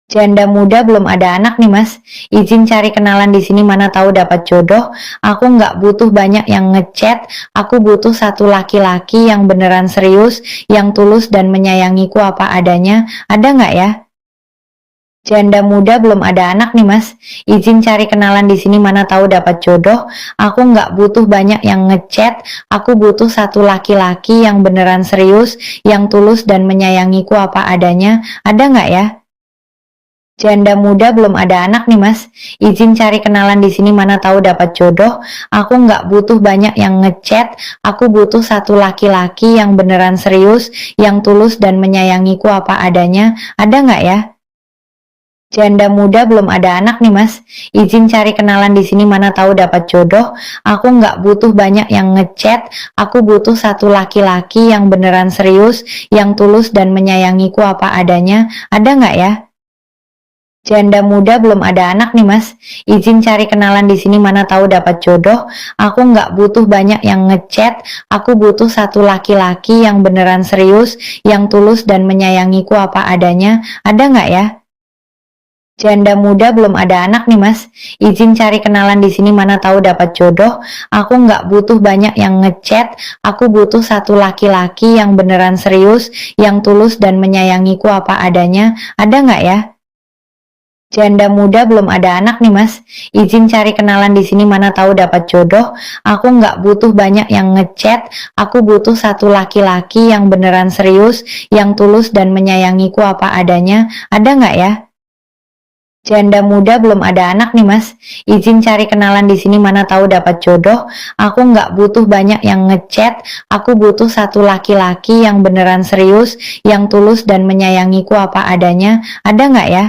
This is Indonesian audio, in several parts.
Janda muda belum ada anak nih mas, izin cari kenalan di sini mana tahu dapat jodoh. Aku nggak butuh banyak yang ngechat, aku butuh satu laki-laki yang beneran serius, yang tulus dan menyayangiku apa adanya. Ada nggak ya? Janda muda belum ada anak nih mas, izin cari kenalan di sini mana tahu dapat jodoh. Aku nggak butuh banyak yang ngechat, aku butuh satu laki-laki yang beneran serius, yang tulus dan menyayangiku apa adanya. Ada nggak ya? Janda muda belum ada anak nih mas, izin cari kenalan di sini mana tahu dapat jodoh. Aku nggak butuh banyak yang ngechat, aku butuh satu laki-laki yang beneran serius, yang tulus dan menyayangiku apa adanya. Ada nggak ya? Janda muda belum ada anak nih mas, izin cari kenalan di sini mana tahu dapat jodoh. Aku nggak butuh banyak yang ngechat, aku butuh satu laki-laki yang beneran serius, yang tulus dan menyayangiku apa adanya. Ada nggak ya? Janda muda belum ada anak nih mas, izin cari kenalan di sini mana tahu dapat jodoh. Aku nggak butuh banyak yang ngechat, aku butuh satu laki-laki yang beneran serius, yang tulus dan menyayangiku apa adanya. Ada nggak ya? Janda muda belum ada anak nih mas, izin cari kenalan di sini mana tahu dapat jodoh. Aku nggak butuh banyak yang ngechat, aku butuh satu laki-laki yang beneran serius, yang tulus dan menyayangiku apa adanya. Ada nggak ya? Janda muda belum ada anak nih mas, izin cari kenalan di sini mana tahu dapat jodoh. Aku nggak butuh banyak yang ngechat, aku butuh satu laki-laki yang beneran serius, yang tulus dan menyayangiku apa adanya. Ada nggak ya? Janda muda belum ada anak nih mas, izin cari kenalan di sini mana tahu dapat jodoh. Aku nggak butuh banyak yang ngechat, aku butuh satu laki-laki yang beneran serius, yang tulus dan menyayangiku apa adanya. Ada nggak ya?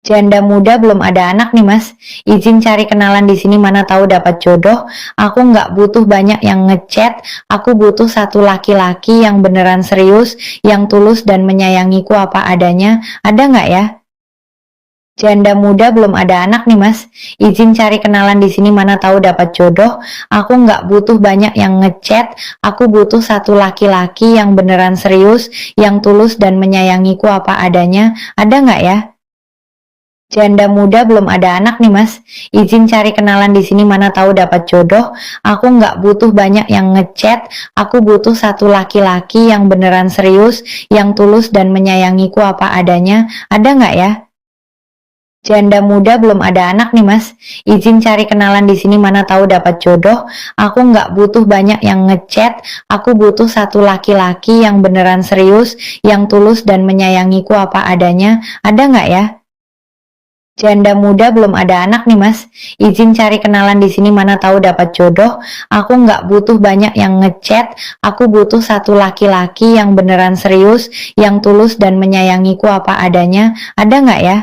Janda muda belum ada anak nih mas, izin cari kenalan di sini mana tahu dapat jodoh. Aku nggak butuh banyak yang ngechat, aku butuh satu laki-laki yang beneran serius, yang tulus dan menyayangiku apa adanya. Ada nggak ya? Janda muda belum ada anak nih mas, izin cari kenalan di sini mana tahu dapat jodoh. Aku nggak butuh banyak yang ngechat, aku butuh satu laki-laki yang beneran serius, yang tulus dan menyayangiku apa adanya. Ada nggak ya? Janda muda belum ada anak nih mas, izin cari kenalan di sini mana tahu dapat jodoh. Aku nggak butuh banyak yang ngechat, aku butuh satu laki-laki yang beneran serius, yang tulus dan menyayangiku apa adanya. Ada nggak ya? Janda muda belum ada anak nih mas, izin cari kenalan di sini mana tahu dapat jodoh. Aku nggak butuh banyak yang ngechat, aku butuh satu laki-laki yang beneran serius, yang tulus dan menyayangiku apa adanya. Ada nggak ya? Janda muda belum ada anak nih mas, izin cari kenalan di sini mana tahu dapat jodoh. Aku nggak butuh banyak yang ngechat, aku butuh satu laki-laki yang beneran serius, yang tulus dan menyayangiku apa adanya. Ada nggak ya?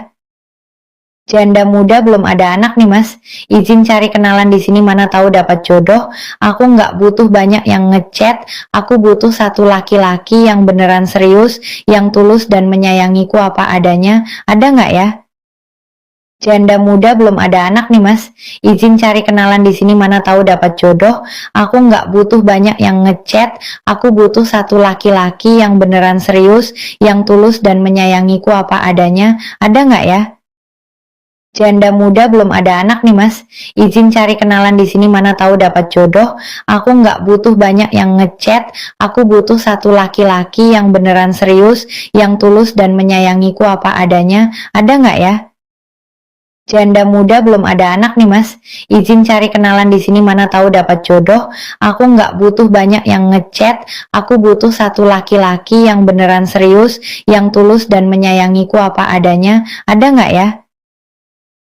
Janda muda belum ada anak nih mas, izin cari kenalan di sini mana tahu dapat jodoh. Aku nggak butuh banyak yang ngechat, aku butuh satu laki-laki yang beneran serius, yang tulus dan menyayangiku apa adanya. Ada nggak ya? Janda muda belum ada anak nih mas, izin cari kenalan di sini mana tahu dapat jodoh. Aku nggak butuh banyak yang ngechat, aku butuh satu laki-laki yang beneran serius, yang tulus dan menyayangiku apa adanya. Ada nggak ya? Janda muda belum ada anak nih mas, izin cari kenalan di sini mana tahu dapat jodoh. Aku nggak butuh banyak yang ngechat, aku butuh satu laki-laki yang beneran serius, yang tulus dan menyayangiku apa adanya. Ada nggak ya? Janda muda belum ada anak nih mas, izin cari kenalan di sini mana tahu dapat jodoh. Aku nggak butuh banyak yang ngechat, aku butuh satu laki-laki yang beneran serius, yang tulus dan menyayangiku apa adanya. Ada nggak ya?